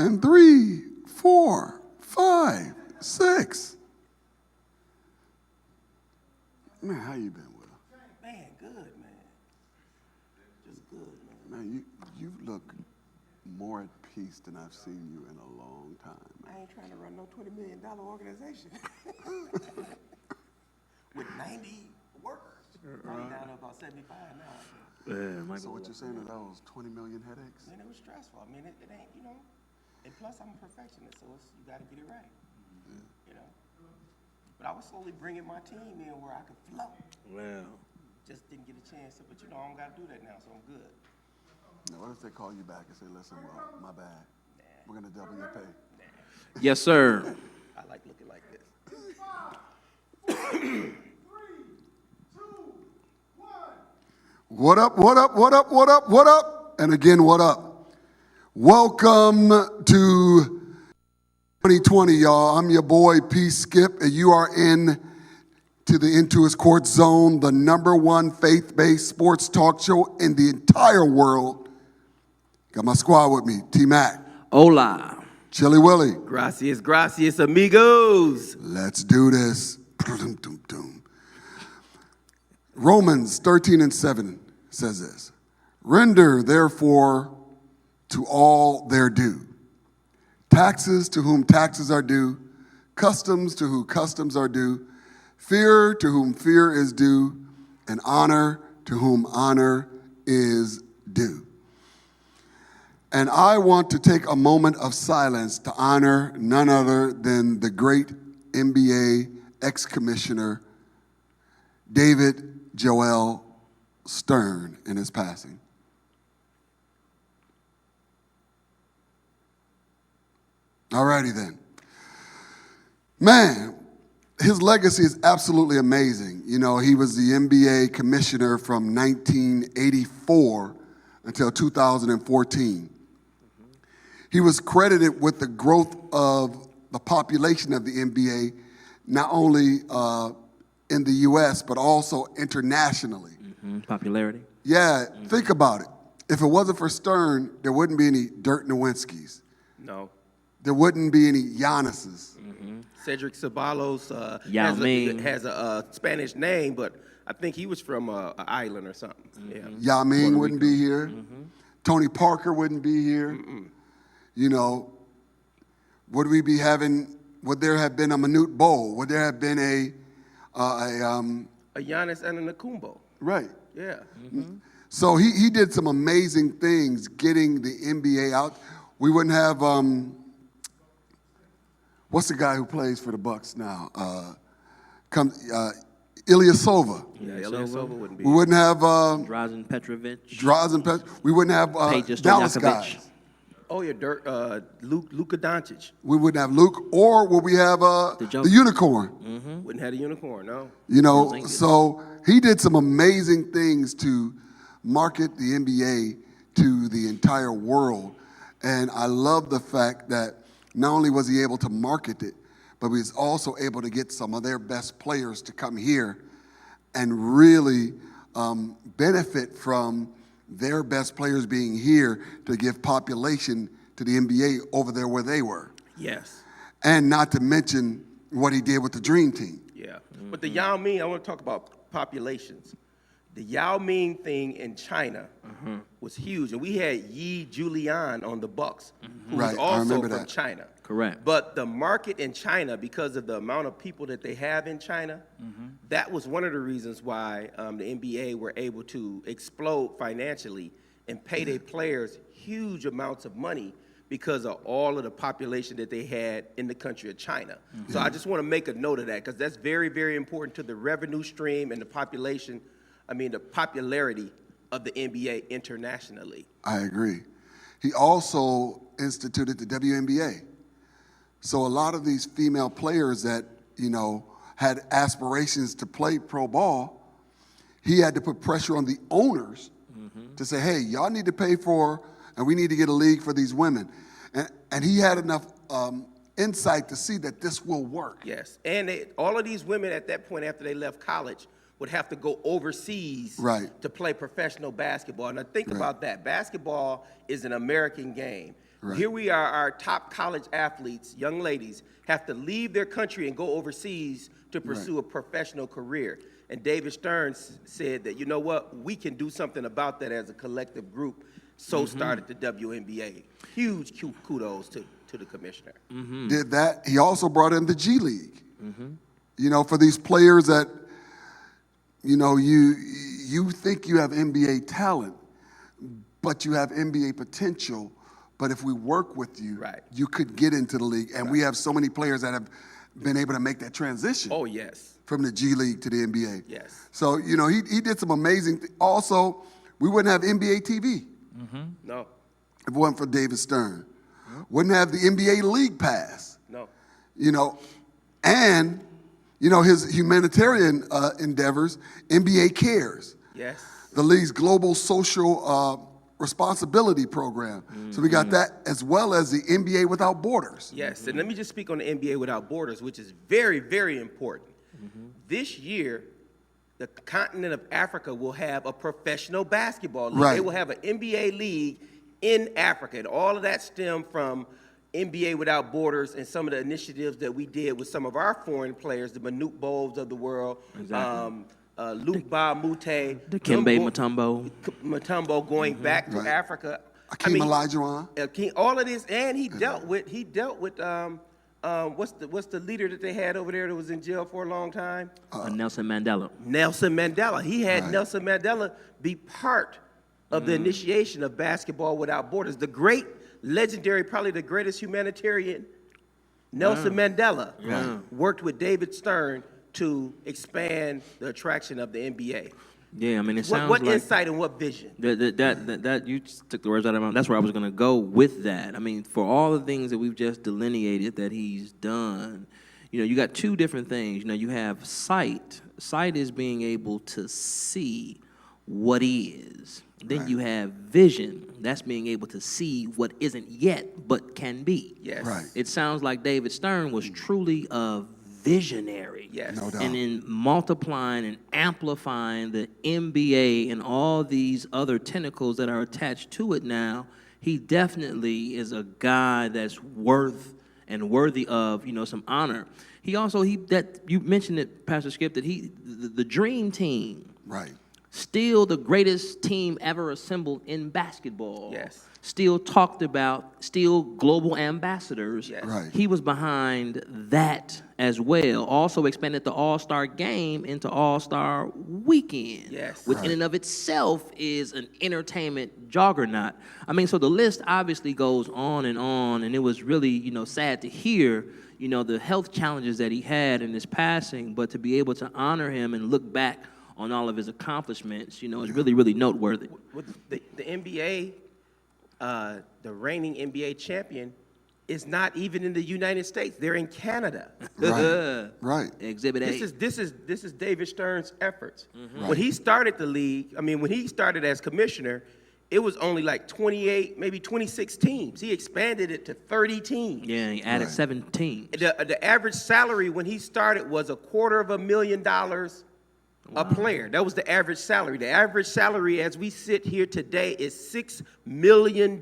and 3, 4, 5, 6. Man, how you been, Will? Man, good, man. Just good, man. Man, you look more at peace than I've seen you in a long time. Man. I ain't trying to run no $20 million organization. With 90 workers. Probably down to about 75 now. So what you're saying are those 20 million headaches? Man, it was stressful. I mean, it ain't, you know. And plus, I'm a perfectionist, so you got to get it right. Yeah. You know. But I was slowly bringing my team in where I could flow. Well, Just didn't get a chance to, but you know, I don't got to do that now, so I'm good. Now, what if they call you back and say, listen, well, my bad. We're going to double your pay. yes, sir. I like looking like this. What up, what up, what up, what up, what up? And again, what up? Welcome to 2020, y'all. I'm your boy, P. Skip, and you are in to the Into His Court Zone, the #1 faith-based sports talk show in the entire world. Got my squad with me, T-Mac, Hola. Chili Willie. Gracias, gracias, amigos. Let's do this. Romans 13:7 says this. Render, therefore, to all their due. Taxes to whom taxes are due, customs to whom customs are due, fear to whom fear is due, and honor to whom honor is due. And I want to take a moment of silence to honor none other than the great NBA ex-commissioner, David Joel Stern, in his passing. Alrighty then. Man, his legacy is absolutely amazing. You know, he was the NBA commissioner from 1984 until 2014. He was credited with the growth of the population of the NBA, not only in the U.S., but also internationally. Popularity. Yeah, think about it. If it wasn't for Stern, there wouldn't be any Dirk Nowinskis. No. There wouldn't be any Giannis's. Cedric Ceballos Yao Ming. has a Spanish name, but I think he was from an island or something. Yeah. Yao Ming wouldn't be here. Tony Parker wouldn't be here. You know, would we be having? Would there have been a Manute Bol? Would there have been a Giannis Antetokounmpo. right? Yeah. So he did some amazing things getting the NBA out. We wouldn't have what's the guy who plays for the Bucks now? Ilyasova. Yeah, Ilyasova wouldn't be. We wouldn't have Drazen Petrovic. We wouldn't have Peja Dallas Stojakovic. guys. Oh, yeah, Luka Doncic. We wouldn't have Luke, or would we have the Joker. unicorn? Wouldn't have a unicorn, no. You know, so he did some amazing things to market the NBA to the entire world. And I love the fact that not only was he able to market it, but he was also able to get some of their best players to come here and really benefit from their best players being here to give population to the NBA over there where they were. Yes. And not to mention what he did with the Dream Team. Yeah. But the Yao Ming, I want to talk about populations. The Yao Ming thing in China was huge. And we had Yi Julian on the Bucks, who Right, was I also remember from that. China. Correct. But the market in China, because of the amount of people that they have in China, that was one of the reasons why the NBA were able to explode financially and pay their players huge amounts of money because of all of the population that they had in the country of China. So I just want to make a note of that because that's very, very important to the revenue stream and the popularity of the NBA internationally. I agree. He also instituted the WNBA. So a lot of these female players that, you know, had aspirations to play pro ball, he had to put pressure on the owners to say, hey, y'all need to pay for, and we need to get a league for these women. And he had enough insight to see that this will work. Yes, and all of these women at that point after they left college would have to go overseas Right. to play professional basketball. Now think about that. Basketball is an American game. Right. Here we are, our top college athletes, young ladies, have to leave their country and go overseas to pursue a professional career. And David Stern said that, you know what, we can do something about that as a collective group. So started the WNBA. Huge kudos to the commissioner. Did that. He also brought in the G League. You know, for these players that, you know, you think you have NBA talent, but you have NBA potential. But if we work with you, Right. you could get into the league. And we have so many players that have been able to make that transition Oh, yes. from the G League to the NBA. Yes. So, you know, he did some amazing things. Also, we wouldn't have NBA TV No, if it wasn't for David Stern. Wouldn't have the NBA League Pass, no. you know. And, you know, his humanitarian endeavors, NBA Cares, Yes. the league's global social responsibility program. So we got that as well as the NBA Without Borders. Yes, and let me just speak on the NBA Without Borders, which is very, very important. This year, the continent of Africa will have a professional basketball league. Right. They will have an NBA league in Africa, and all of that stemmed from NBA Without Borders and some of the initiatives that we did with some of our foreign players, the Manute Bows of the world, Exactly. Luke Ba Mute, Dikembe Mutombo. Mutombo going back to Right. Africa. Akeem Olajuwon. All of this, and he dealt with what's the leader that they had over there that was in jail for a long time? Nelson Mandela. Nelson Mandela. He had Right. Nelson Mandela be part of the initiation of Basketball Without Borders. The great, legendary, probably the greatest humanitarian, Nelson Mandela, worked with David Stern to expand the attraction of the NBA. Yeah, I mean, it sounds What like insight and what vision? that you just took the words out of my mouth. That's where I was going to go with that. I mean, for all the things that we've just delineated that he's done, you know, you got two different things. You know, you have sight. Sight is being able to see what is. Then you have vision. That's being able to see what isn't yet but can be. Yes. Right. It sounds like David Stern was truly a visionary. Yes. No doubt. And in multiplying and amplifying the NBA and all these other tentacles that are attached to it now, he definitely is a guy that's worth and worthy of, you know, some honor. He also, that you mentioned it, Pastor Skip, that the dream team, Right. still the greatest team ever assembled in basketball. Yes. Still talked about, still global ambassadors. Yes. Right. He was behind that as well. Also expanded the All-Star game into All-Star weekend. Yes. Which in and of itself is an entertainment juggernaut. I mean, so the list obviously goes on, and it was really, you know, sad to hear, you know, the health challenges that he had in his passing, but to be able to honor him and look back on all of his accomplishments, you know, is really, really noteworthy. With the NBA, the reigning NBA champion is not even in the United States. They're in Canada. Right. Right. Exhibit A. This is David Stern's efforts. Right. When he started the league, I mean, when he started as commissioner, it was only like 28, maybe 26 teams. He expanded it to 30 teams. Yeah, he added Right. 17. The average salary when he started was $250,000 a player. That was the average salary. The average salary as we sit here today is $6 million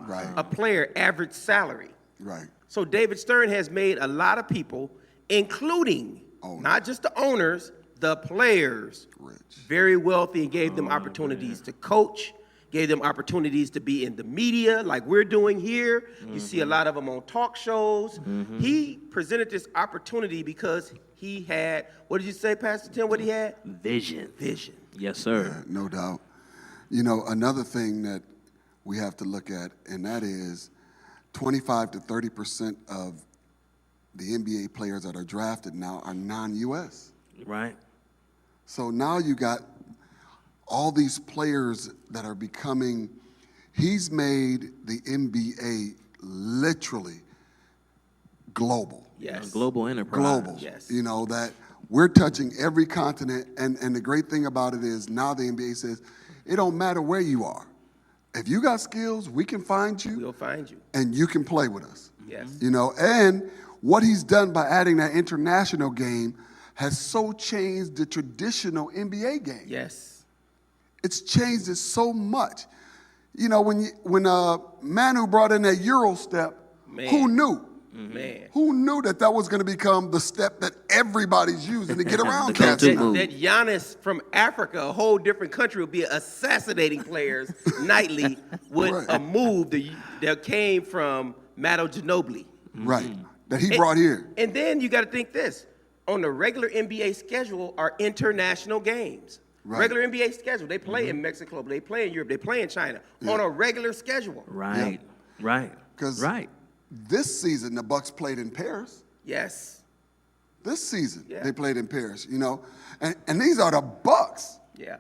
Right. a player, average salary. Right. So David Stern has made a lot of people, including Owners. not just the owners, the players, Rich. very wealthy, and gave them opportunities to coach, gave them opportunities to be in the media like we're doing here. You see a lot of them on talk shows. He presented this opportunity because he had, what did you say, Pastor Tim, what he had? Vision. Vision. Yes, sir. No doubt. You know, another thing that we have to look at, and that is 25 to 30% of the NBA players that are drafted now are non-U.S. Right? So now you got all these players that are becoming, he's made the NBA literally global. Yes. A global enterprise. Global. Yes. You know, that we're touching every continent, and the great thing about it is now the NBA says, it don't matter where you are. If you got skills, we can find you, We'll find you. and you can play with us. Yes. You know, and what he's done by adding that international game has so changed the traditional NBA game. Yes. It's changed it so much. You know, when Manu brought in that Euro step, Man. who knew? Man. Who knew that was going to become the step that everybody's using to get around The cats go-to now? move. That Giannis from Africa, a whole different country, would be assassinating players nightly with Right. a move that came from Manu Ginobili. Right. That he brought here. And then you got to think this. On the regular NBA schedule are international games. Right. Regular NBA schedule. They play in Mexico, they play in Europe, they play in China on a regular schedule. Right. Right. 'Cause- Right. This season, the Bucks played in Paris. Yes. This season, Yeah. they played in Paris, you know. And these are the Bucks. Yeah.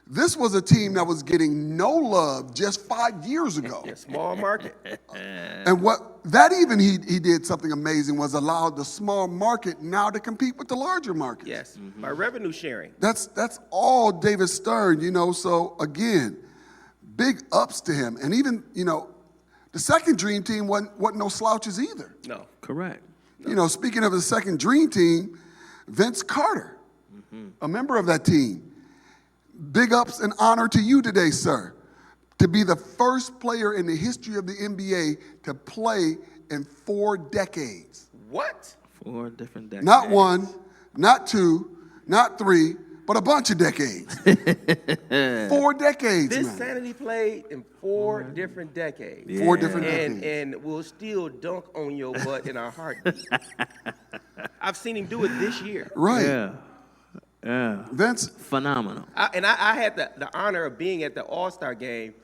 This was a team that was getting no love just 5 years ago. Yeah, small market. And what that even he did something amazing was allowed the small market now to compete with the larger markets. Yes. By revenue sharing. That's all David Stern, you know. So again, big ups to him. And even, you know, the second dream team wasn't no slouches either. No. Correct. You know, speaking of the second dream team, Vince Carter, a member of that team. Big ups and honor to you today, sir, to be the first player in the history of the NBA to play in 4 decades. What? 4 different decades. Not 1, not 2, not 3, but a bunch of decades. 4 decades, This man. Sanity played in 4 different decades. 4 different decades. And we'll still dunk on your butt in our heartbeat. I've seen him do it this year. Right. Yeah. Yeah. Vince, Phenomenal. I had the honor of being at the All-Star game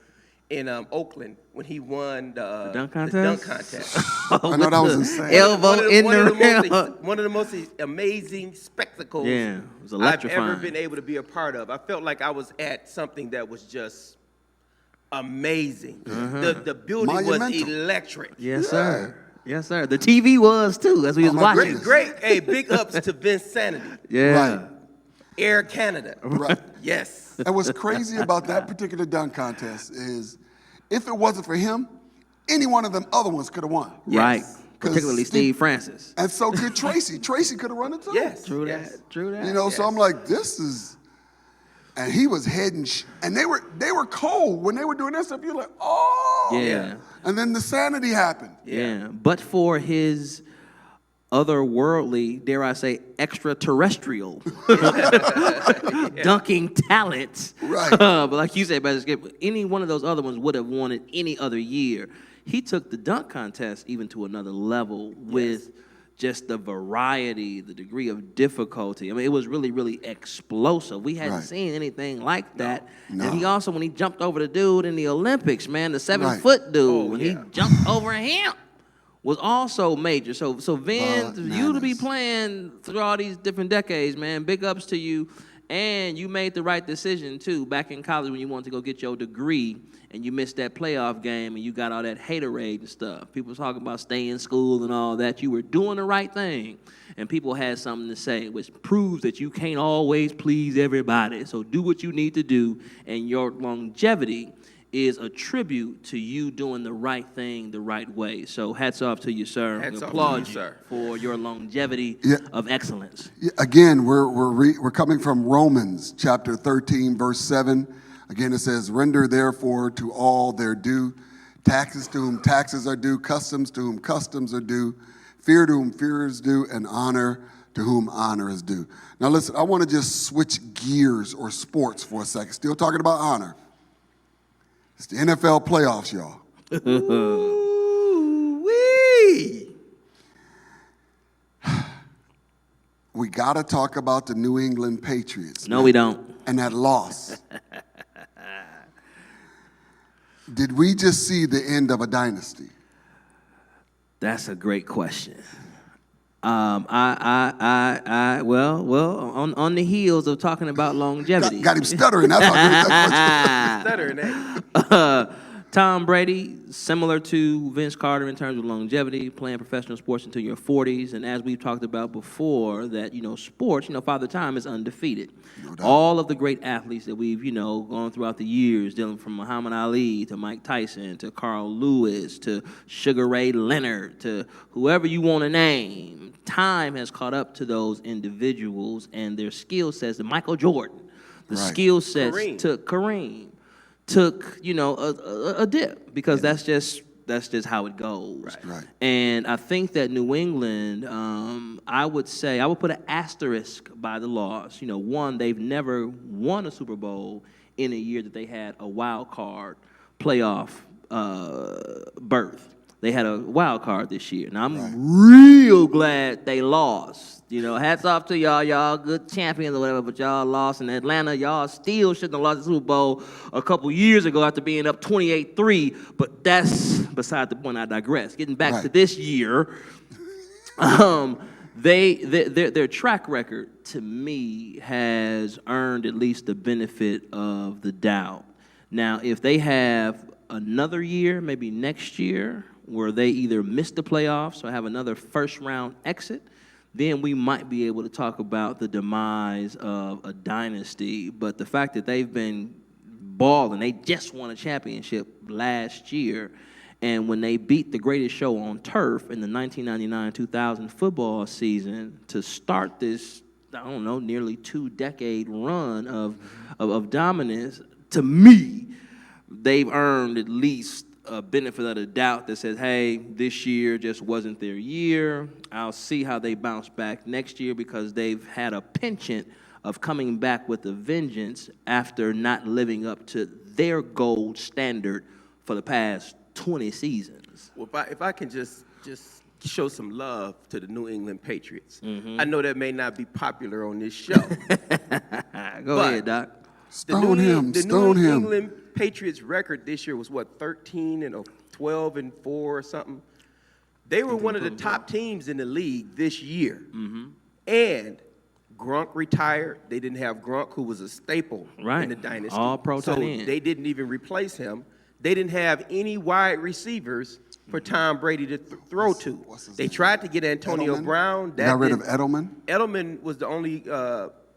in Oakland when he won the dunk the contest? dunk contest. I know that was insane. Elbow in the rim. One of the most amazing spectacles Yeah, it was I've electrifying. ever been able to be a part of. I felt like I was at something that was just amazing. The building was Monumental. electric. Yes, sir. Yes, sir. The TV was too, as we was my watching. goodness. Great. Hey, big ups to Vince Sanity. Yeah. Right. Air Canada. Right. Yes. And what's crazy about that particular dunk contest is if it wasn't for him, any one of them other ones could have won. Right. Yes. Particularly Steve Francis. And so could Tracy. Tracy could have run it too. Yes. True yes. that. True that. You know, so I'm like, this is, and he was heading, and they were cold when they were doing that stuff. You're like, oh. Yeah. And then the sanity happened. Yeah. But for his otherworldly, dare I say, extraterrestrial dunking talents. Right. But like you said, any one of those other ones would have won it any other year. He took the dunk contest even to another level with just the variety, the degree of difficulty. I mean, it was really, really explosive. We hadn't Right. seen anything like that. No. And he also, when he jumped over the dude in the Olympics, man, the 7-foot dude, Oh, when yeah. he jumped over him, was also major. So Vince, you to be Bananas. playing through all these different decades, man, big ups to you. And you made the right decision, too, back in college when you wanted to go get your degree and you missed that playoff game and you got all that haterade and stuff. People talking about staying in school and all that. You were doing the right thing. And people had something to say, which proves that you can't always please everybody. So do what you need to do, and your longevity is a tribute to you doing the right thing the right way. So hats off to you, sir. Hats We off to applaud you, you sir. for your longevity Yeah. of excellence. Yeah, again, we're coming from Romans chapter 13, verse 7. Again, it says, render therefore to all their due, taxes to whom taxes are due, customs to whom customs are due, fear to whom fear is due, and honor to whom honor is due. Now listen, I want to just switch gears or sports for a second. Still talking about honor. It's the NFL playoffs, y'all. Ooh-wee. We got to talk about the New England Patriots. No, we don't. And that loss. Did we just see the end of a dynasty? That's a great question. Well, on the heels of talking about longevity. Got him stuttering. That's how good that Stuttering, eh? Tom Brady, similar to Vince Carter in terms of longevity, playing professional sports until your 40s, and as we've talked about before, that sports, Father Time is undefeated. No doubt. All of the great athletes that we've gone throughout the years, dealing from Muhammad Ali to Mike Tyson to Carl Lewis to Sugar Ray Leonard to whoever you want to name, time has caught up to those individuals and their skill sets. To Michael Jordan, the Right. skill sets Kareem. to Kareem. took, a dip because that's just how it goes. Right. And I think that New England, I would put an asterisk by the loss. One, they've never won a Super Bowl in a year that they had a wild card playoff berth. They had a wild card this year. Now, I'm real glad they lost. Hats off to y'all. Y'all good champions or whatever, but y'all lost in Atlanta. Y'all still shouldn't have lost the Super Bowl a couple years ago after being up 28-3, but that's beside the point. I digress. Getting back to this year, their track record, to me, has earned at least the benefit of the doubt. Now, if they have another year, maybe next year, where they either miss the playoffs or have another first-round exit, then we might be able to talk about the demise of a dynasty. But the fact that they've been balling, they just won a championship last year, and when they beat the greatest show on turf in the 1999-2000 football season to start this, nearly 2-decade run of dominance, to me, they've earned at least a benefit of the doubt that says, hey, this year just wasn't their year. I'll see how they bounce back next year because they've had a penchant of coming back with a vengeance after not living up to their gold standard for the past 20 seasons. Well, if I can just show some love to the New England Patriots. Mm-hmm. I know that may not be popular on this show. Go ahead, Doc. Stone him. The New England Patriots record this year was 13 and 12 and 4 or something. They were one of the top teams in the league this year. Mm-hmm. And Gronk retired. They didn't have Gronk, who was a staple in the dynasty. All pro so tight end. they didn't even replace him. They didn't have any wide receivers for Tom Brady to throw to. They tried to get Antonio Edelman? Brown. They got rid of Edelman? Edelman was the only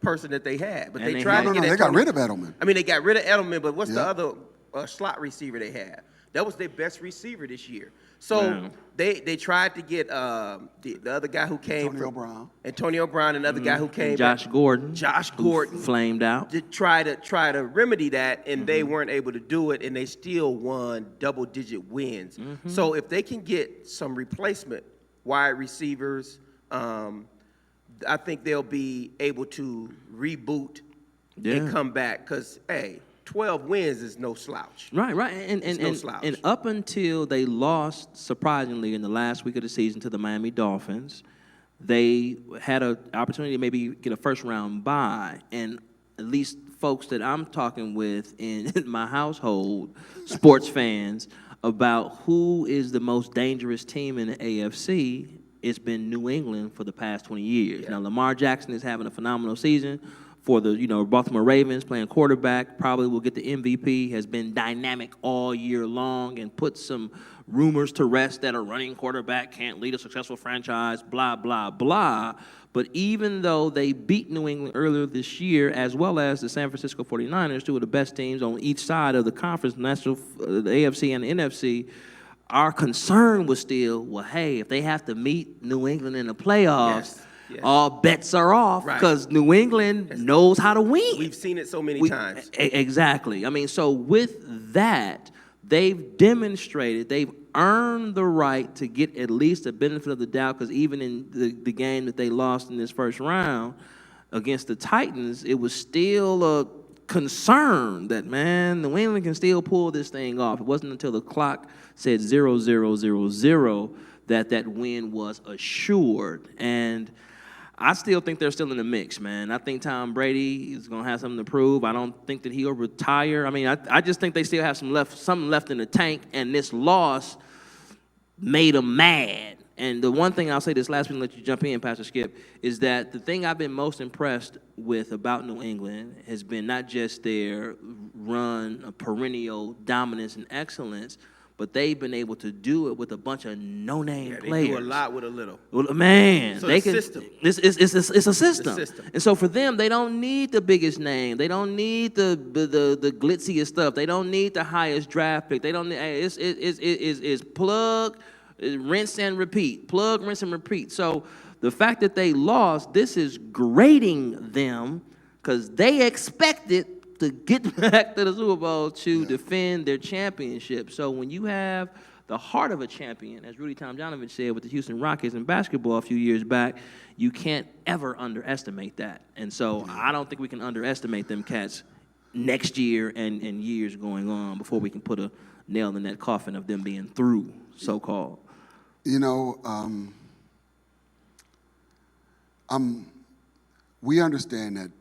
person that they had, but And they they tried had- to get They got Antonio- rid of Edelman. I mean, they got rid of Edelman, but what's the Yeah. other slot receiver they had? That was their best receiver this year. So Wow. they tried to get the other guy who came Antonio from Brown. Antonio Brown, another guy who came Josh back, Gordon. Josh who Gordon. Flamed out. to try to remedy that, and they weren't able to do it, and they still won double-digit wins. So if they can get some replacement wide receivers, I think they'll be able to reboot and come back. Because 12 wins is no slouch. Right. It's no slouch. And up until they lost, surprisingly, in the last week of the season to the Miami Dolphins, they had an opportunity to maybe get a first-round bye. And at least folks that I'm talking with in my household, sports fans, about who is the most dangerous team in the AFC, it's been New England for the past 20 years. Yeah. Now, Lamar Jackson is having a phenomenal season for the Baltimore Ravens, playing quarterback, probably will get the MVP, has been dynamic all year long and put some rumors to rest that a running quarterback can't lead a successful franchise, blah, blah, blah. But even though they beat New England earlier this year, as well as the San Francisco 49ers, two of the best teams on each side of the conference, the AFC and the NFC, our concern was still, well, hey, if they have to meet New England in the playoffs, Yes. all bets are off Right. because New England knows how to win. We've seen it so many times. Exactly. I mean, so with that, they've demonstrated, they've earned the right to get at least a benefit of the doubt because even in the game that they lost in this first round against the Titans, it was still a concern that, man, New England can still pull this thing off. It wasn't until the clock said 0-0-0-0 that win was assured. And I still think they're still in the mix, man. I think Tom Brady is going to have something to prove. I don't think that he'll retire. I mean, I just think they still have something left in the tank, and this loss made them mad. And the one thing I'll say this last week, and let you jump in, Pastor Skip, is that the thing I've been most impressed with about New England has been not just their run of perennial dominance and excellence, but they've been able to do it with a bunch of no-name They players. do a lot with a little. Well, man, So they the can. system. It's a system. system. And so for them, they don't need the biggest name. They don't need the glitziest stuff. They don't need the highest draft pick. They don't need. It's plug, rinse and repeat. Plug, rinse and repeat. So the fact that they lost, this is grading them because they expected to get back to the Super Bowl to defend their championship. So when you have the heart of a champion, as Rudy Tomjanovich said with the Houston Rockets in basketball a few years back, you can't ever underestimate that. And so I don't think we can underestimate them cats next year and years going on before we can put a nail in that coffin of them being through, so-called. You know, we understand that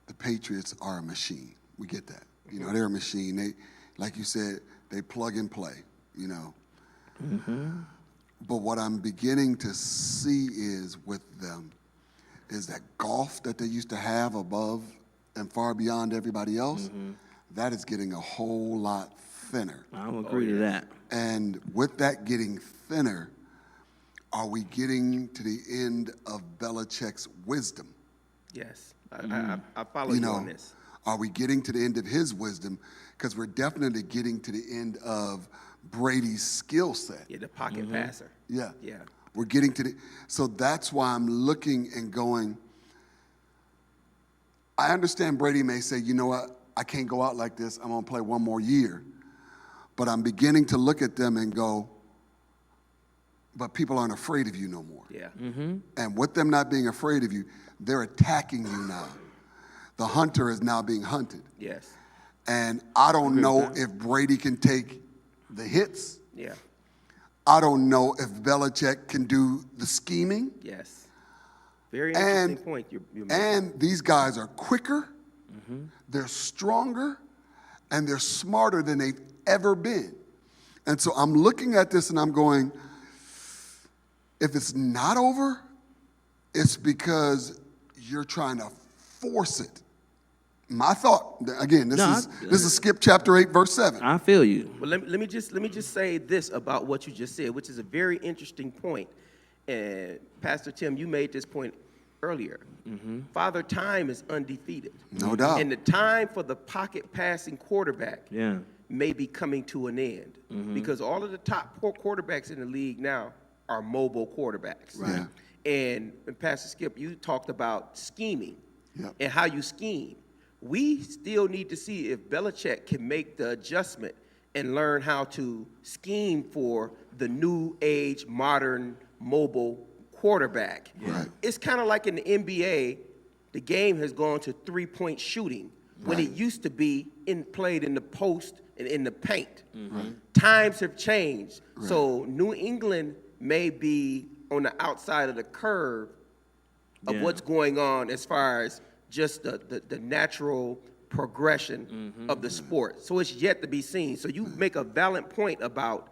the Patriots are a machine. We get that. You know, they're a machine. They, like you said, they plug and play, you know. But what I'm beginning to see is with them is that golf that they used to have above and far beyond everybody else, that is getting a whole lot thinner. I'll agree to that. And with that getting thinner, are we getting to the end of Belichick's wisdom? Yes, I follow You you know, on this. are we getting to the end of his wisdom? Because we're definitely getting to the end of Brady's skill set. Yeah, the pocket passer. Yeah. Yeah. We're getting to the, so that's why I'm looking and going, I understand Brady may say, you know what, I can't go out like this. I'm going to play one more year. But I'm beginning to look at them and go, but people aren't afraid of you no more. Yeah. And with them not being afraid of you, they're attacking you now. The hunter is now being hunted. Yes. And I don't know if Brady can take the hits. Yeah. I don't know if Belichick can do the scheming. Yes. Very interesting point you're making. And these guys are quicker, they're stronger, and they're smarter than they've ever been. And so I'm looking at this and I'm going, if it's not over, it's because you're trying to force it. My thought, again, this is Skip chapter 8, verse 7. I feel you. Well, let me just say this about what you just said, which is a very interesting point. And Pastor Tim, you made this point earlier. Father Time is undefeated. No doubt. And the time for the pocket passing quarterback Yeah. may be coming to an end because all of the top quarterbacks in the league now are mobile quarterbacks. Right. And Pastor Skip, you talked about scheming Yep. and how you scheme. We still need to see if Belichick can make the adjustment and learn how to scheme for the new age, modern, mobile quarterback. Right. It's kind of like in the NBA, the game has gone to three-point shooting when it used to be played in the post and in the paint. Times have changed. So New England may be on the outside of the curve of Yeah. what's going on as far as just the natural progression of the sport. So it's yet to be seen. So you make a valid point about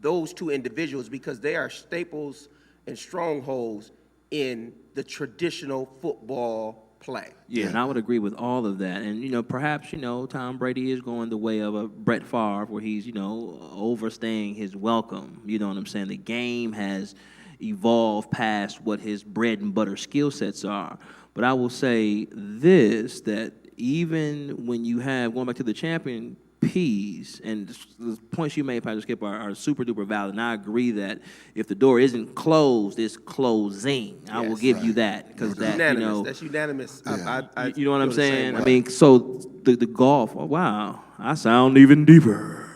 those two individuals because they are staples and strongholds in the traditional football play. Yeah, and I would agree with all of that. And, you know, perhaps, you know, Tom Brady is going the way of a Brett Favre where he's, you know, overstaying his welcome. You know what I'm saying? The game has evolved past what his bread and butter skill sets are. But I will say this, that even when you have, going back to the champion piece, and the points you made, Pastor Skip, are super duper valid. And I agree that if the door isn't closed, it's closing. I will Yes. give you that. Because that, you Unanimous. know. That's unanimous. Yeah. You know what I'm feel the same saying? I way. mean, so the golf, oh, wow, I sound even deeper.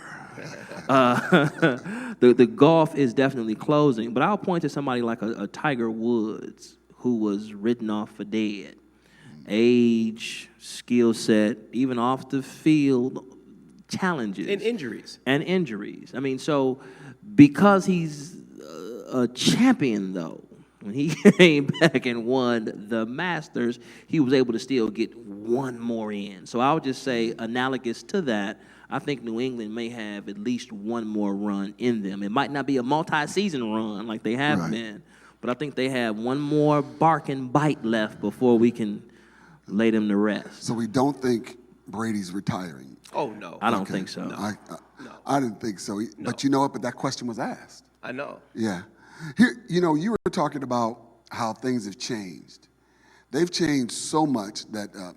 The golf is definitely closing, but I'll point to somebody like a Tiger Woods who was written off for dead. Age, skill set, even off the field, challenges. And injuries. And injuries. I mean, so because he's a champion, though, when he came back and won the Masters, he was able to still get one more in. So I would just say, analogous to that, I think New England may have at least one more run in them. It might not be a multi-season run like they have Right. been, but I think they have one more bark and bite left before we can lay them to rest. So we don't think Brady's retiring. Oh, no. I don't Okay. think so. I didn't think so. But you know what? But that question was asked. I know. Yeah. Here, you know, you were talking about how things have changed. They've changed so much that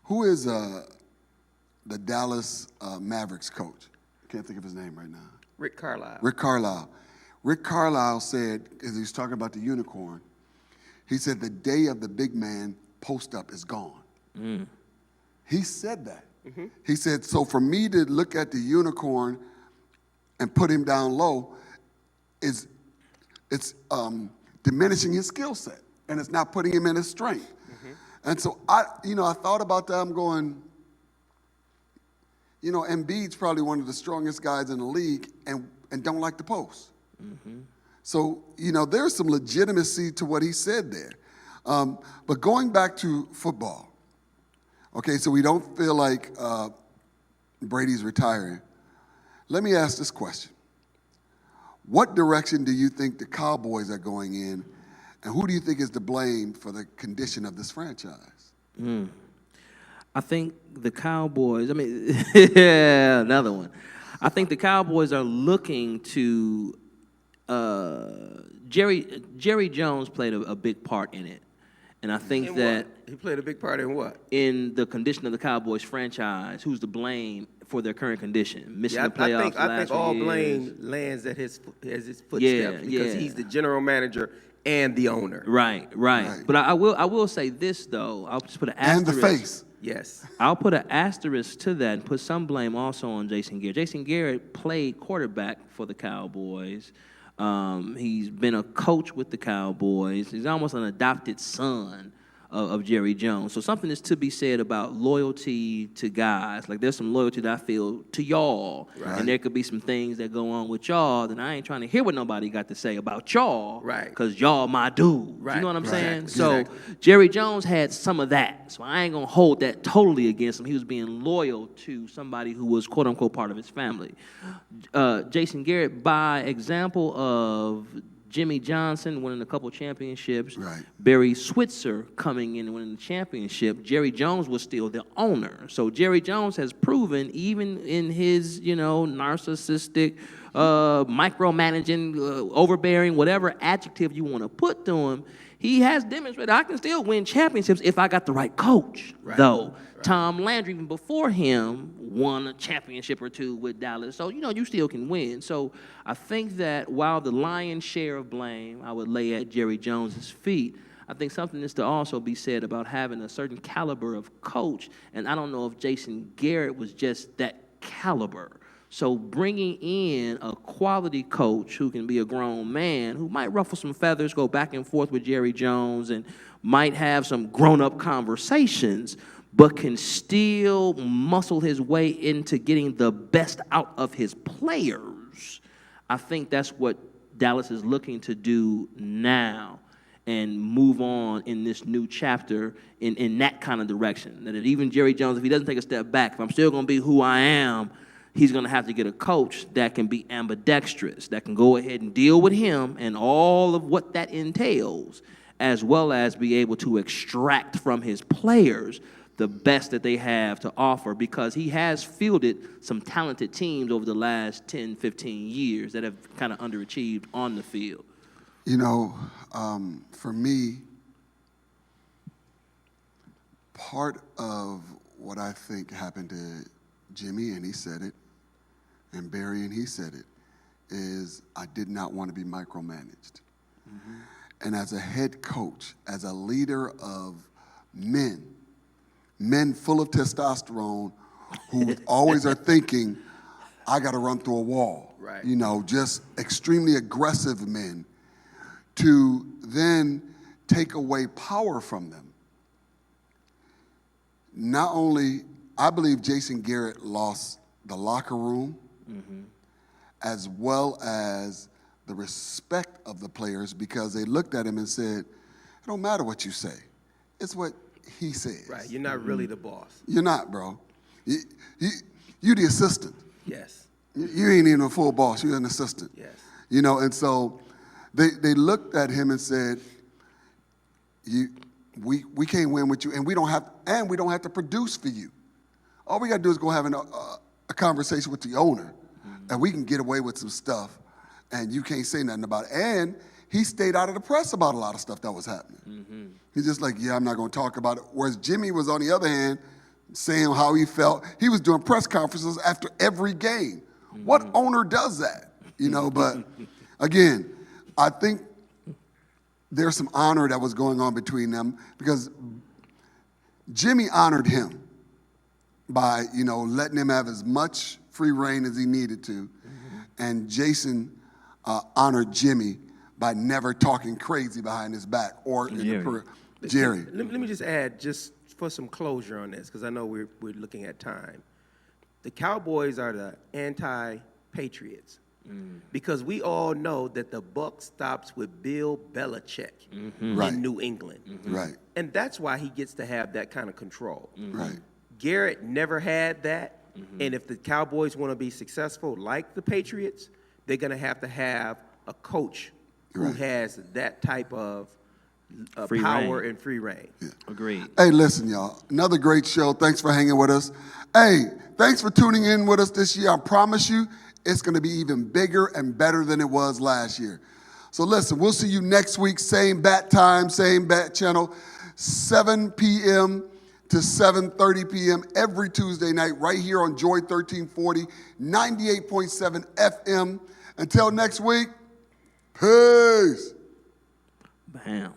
who is the Dallas Mavericks coach? Can't think of his name right now. Rick Carlisle. Rick Carlisle. Rick Carlisle said, as he was talking about the unicorn, he said the day of the big man post-up is gone. He said that. He said, so for me to look at the unicorn and put him down low it's diminishing his skill set, and it's not putting him in his strength. And so I thought about that. I'm going, Embiid's probably one of the strongest guys in the league and don't like the post. So, there's some legitimacy to what he said there. But going back to football, okay, so we don't feel like Brady's retiring. Let me ask this question. What direction do you think the Cowboys are going in, and who do you think is to blame for the condition of this franchise? I think the Cowboys, another one. I think the Cowboys are looking to, Jerry Jones played a big part in it. And I think In that what? He played a big part in what? in the condition of the Cowboys franchise, who's to blame for their current condition? Missing Yeah, the playoffs I last think all years. blame lands at his footsteps Yeah, because yeah. he's the general manager and the owner. Right. Right. But I will say this though. I'll just put an And asterisk. the face. Yes. I'll put an asterisk to that and put some blame also on Jason Garrett. Jason Garrett played quarterback for the Cowboys. He's been a coach with the Cowboys. He's almost an adopted son of Jerry Jones. So something is to be said about loyalty to guys. Like there's some loyalty that I feel to y'all. Right. And there could be some things that go on with y'all that I ain't trying to hear what nobody got to say about y'all. Right. Because y'all my dude. Right. You know what I'm Right. saying? Exactly. So Jerry Jones had some of that. So I ain't going to hold that totally against him. He was being loyal to somebody who was quote unquote part of his family. Jason Garrett, by example of Jimmy Johnson winning a couple championships, Right. Barry Switzer coming in and winning the championship, Jerry Jones was still the owner. So Jerry Jones has proven, even in his, narcissistic, micromanaging, overbearing, whatever adjective you want to put to him, he has demonstrated I can still win championships if I got the right coach, though. Tom Landry, even before him, won a championship or two with Dallas. So, you still can win. So I think that while the lion's share of blame I would lay at Jerry Jones's feet, I think something is to also be said about having a certain caliber of coach. And I don't know if Jason Garrett was just that caliber. So bringing in a quality coach who can be a grown man, who might ruffle some feathers, go back and forth with Jerry Jones, and might have some grown-up conversations, but can still muscle his way into getting the best out of his players. I think that's what Dallas is looking to do now and move on in this new chapter in that kind of direction. That even Jerry Jones, if he doesn't take a step back, if I'm still going to be who I am, he's going to have to get a coach that can be ambidextrous, that can go ahead and deal with him and all of what that entails, as well as be able to extract from his players the best that they have to offer, because he has fielded some talented teams over the last 10, 15 years that have kind of underachieved on the field. For me, part of what I think happened to Jimmy, and he said it, and Barry, and he said it, is I did not want to be micromanaged. And as a head coach, as a leader of men full of testosterone who always are thinking, I got to run through a wall. Right. Just extremely aggressive men, to then take away power from them. Not only, I believe Jason Garrett lost the locker room, as well as the respect of the players, because they looked at him and said, it don't matter what you say. It's what he says. Right. You're not really the boss. You're not, bro. You the assistant. Yes. You ain't even a full boss. You're an assistant. Yes. And so they looked at him and said, we can't win with you, and we don't have to produce for you. All we got to do is go have a conversation with the owner, and we can get away with some stuff, and you can't say nothing about it. And he stayed out of the press about a lot of stuff that was happening. He's just like, I'm not going to talk about it. Whereas Jimmy was, on the other hand, saying how he felt. He was doing press conferences after every game. What owner does that? But again, I think there's some honor that was going on between them, because Jimmy honored him. by, letting him have as much free reign as he needed to. And Jason honored Jimmy by never talking crazy behind his back or Jerry. Let me just add, just for some closure on this, because I know we're looking at time. The Cowboys are the anti-Patriots because we all know that the buck stops with Bill Belichick Right. in New England. Right. And that's why he gets to have that kind of control. Right. Garrett never had that. And if the Cowboys want to be successful like the Patriots, they're going to have a coach who Right. has that type of Free power reign. and free reign. Agreed. Hey, listen, y'all. Another great show. Thanks for hanging with us. Hey, thanks for tuning in with us this year. I promise you, it's going to be even bigger and better than it was last year. So listen, we'll see you next week. Same bat time, same bat channel, 7 p.m. to 7:30 p.m. every Tuesday night right here on Joy 1340, 98.7 FM. Until next week, peace. Bam.